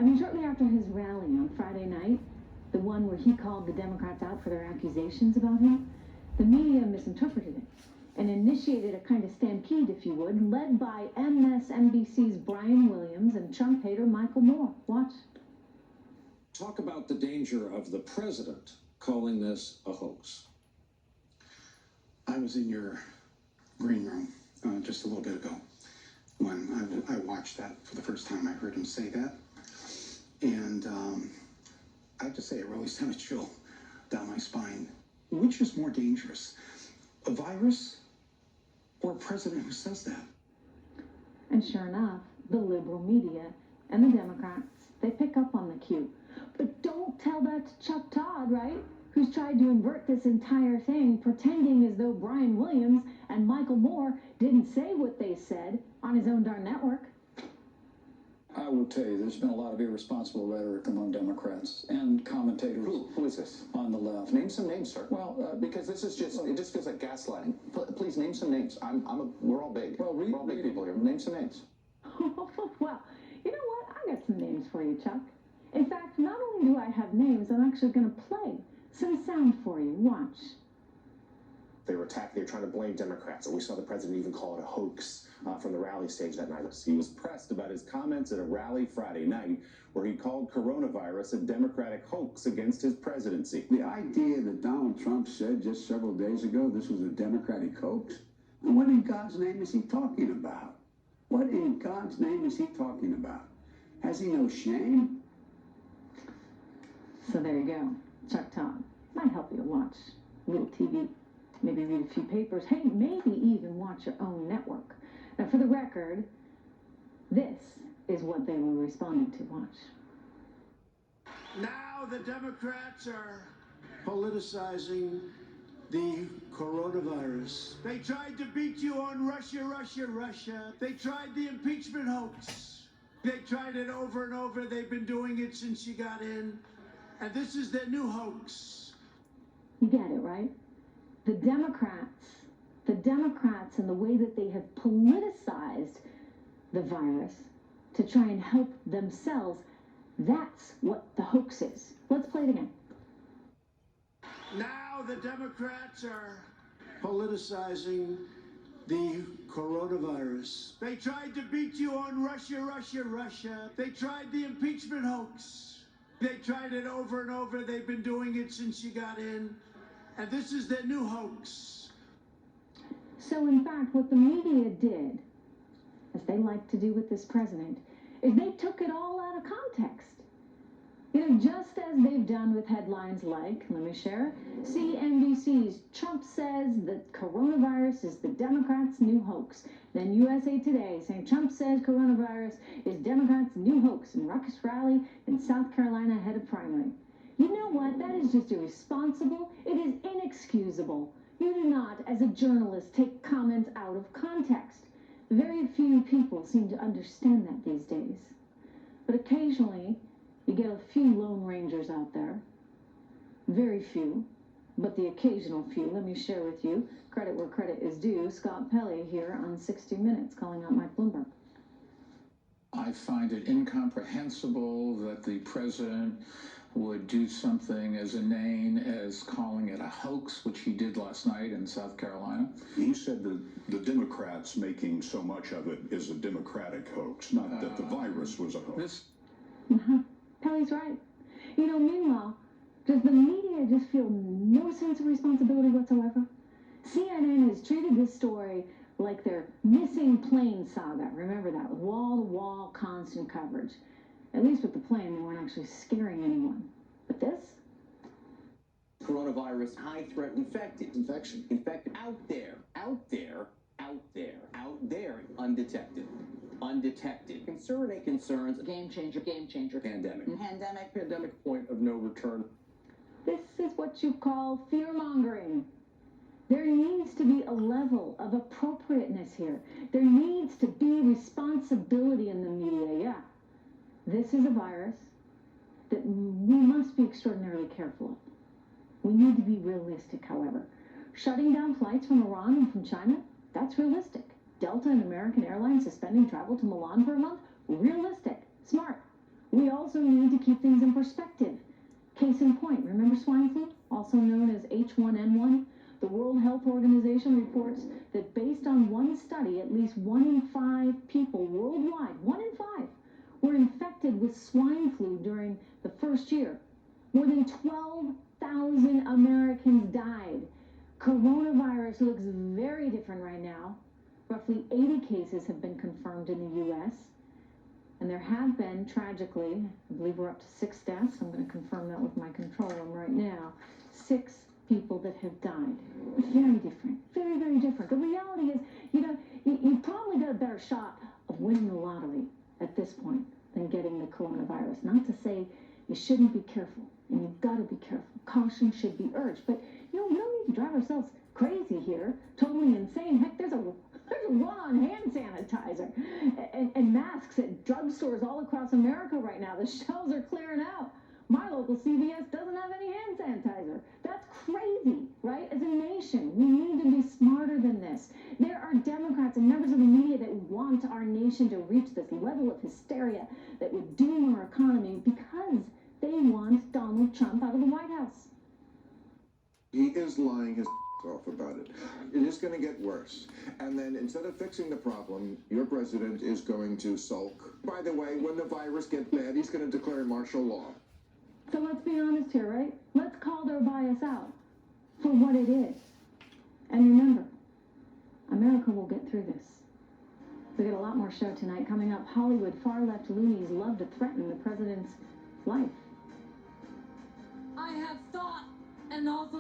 I mean, shortly after his rally on Friday night, the one where he called the Democrats out for their accusations about him, the media misinterpreted it and initiated a kind of stampede, if you would, led by MSNBC's Brian Williams and Trump hater Micheal Moore. Watch. Talk about the danger of the president calling this a hoax. I was in your green room just a little bit ago when I watched that for the first time. I heard him say that. And I have to say, it really sent a chill down my spine. Which is more dangerous, a virus or a president who says that? And sure enough, the liberal media and the Democrats, they pick up on the cue. But don't tell that to Chuck Todd, right? Who's tried to invert this entire thing, pretending as though Brian Williams and Micheal Moore didn't say what they said on his own darn network. I will tell you, there's been a lot of irresponsible rhetoric among Democrats and commentators. Who is this? On the left. Name some names, sir. Well, because this is just, it just feels like gaslighting. Please name some names. We're all big. Well, we're all big people here. Name some names. Well, you know what? I got some names for you, Chuck. In fact, not only do I have names, I'm actually going to play some sound for you. Watch. They were trying to blame Democrats, and we saw the president even call it a hoax from the rally stage that night. He was pressed about his comments at a rally Friday night where he called coronavirus a Democratic hoax against his presidency. The idea that Donald Trump said just several days ago this was a Democratic hoax, and what in God's name is he talking about? What in God's name is he talking about? Has he no shame? So there you go. Chuck Todd. Might help you watch a little TV. Maybe read a few papers. Hey, maybe even watch your own network. Now, for the record, this is what they were responding to. Watch. Now the Democrats are politicizing the coronavirus. They tried to beat you on Russia, Russia, Russia. They tried the impeachment hoax. They tried it over and over. They've been doing it since you got in. And this is their new hoax. You get it, right? The Democrats and the way that they have politicized the virus to try and help themselves, that's what the hoax is. Let's play it again. Now the Democrats are politicizing the coronavirus. They tried to beat you on Russia, Russia, Russia. They tried the impeachment hoax. They tried it over and over. They've been doing it since you got in. And this is their new hoax. So, in fact, what the media did, as they like to do with this president, is they took it all out of context. You know, just as they've done with headlines like, let me share, CNBC's Trump says that coronavirus is the Democrats' new hoax. Then USA Today saying Trump says coronavirus is Democrats' new hoax in ruckus rally in South Carolina ahead of primary. You know what? That is just irresponsible. It is inexcusable. You do not, as a journalist, take comments out of context. Very few people seem to understand that these days. But occasionally, you get a few Lone Rangers out there. Very few, but the occasional few. Let me share with you, credit where credit is due, Scott Pelley here on 60 Minutes, calling out Mike Bloomberg. I find it incomprehensible that the president would do something as inane as calling it a hoax, which he did last night in South Carolina. He said that the Democrats making so much of it is a Democratic hoax, not that the virus was a hoax. Pelley's right. You know, meanwhile, does the media just feel no sense of responsibility whatsoever? CNN has treated this story like their missing plane saga. Remember that, with wall-to-wall constant coverage. At least with the plane, they weren't actually scaring anyone. But this? Coronavirus, high threat infected. Infected out there, undetected. Concerns, game changer, pandemic, point of no return. This is what you call fear-mongering. There needs to be a level of appropriateness here. There needs to be responsibility in the media, yeah. This is a virus that we must be extraordinarily careful of. We need to be realistic, however. Shutting down flights from Iran and from China, that's realistic. Delta and American Airlines suspending travel to Milan for a month, realistic, smart. We also need to keep things in perspective. Case in point, remember swine flu, also known as H1N1? The World Health Organization reports that based on one study, at least 1 in 5 people worldwide, 1 in 5, were infected with swine flu during the first year. More than 12,000 Americans died. Coronavirus looks very different right now. Roughly 80 cases have been confirmed in the U.S., and there have been, tragically, I believe we're up to 6 deaths. I'm going to confirm that with my control room right now. 6 people that have died. Very different. Very, very different. The reality is, you've probably got a better shot of winning the lottery at this point than getting the coronavirus. Not to say you shouldn't be careful, and you've got to be careful. Caution should be urged. But, we don't need to drive ourselves crazy here, totally insane. Heck, there's a run on hand sanitizer and masks at drugstores all across America right now. The shelves are clearing out. My local CBS doesn't have any hand sanitizer. That's crazy, right? As a nation, we need to be smarter than this. There are Democrats and members of the media that want our nation to reach this level of hysteria that would doom our economy because they want Donald Trump out of the White House. He is lying his off about it. It is going to get worse. And then instead of fixing the problem, your president is going to sulk. By the way, when the virus gets bad, he's going to declare martial law. So let's be honest here, right? Let's call their bias out for what it is. And remember, America will get through this. We got a lot more show tonight. Coming up, Hollywood far-left loonies love to threaten the president's life. I have thought and also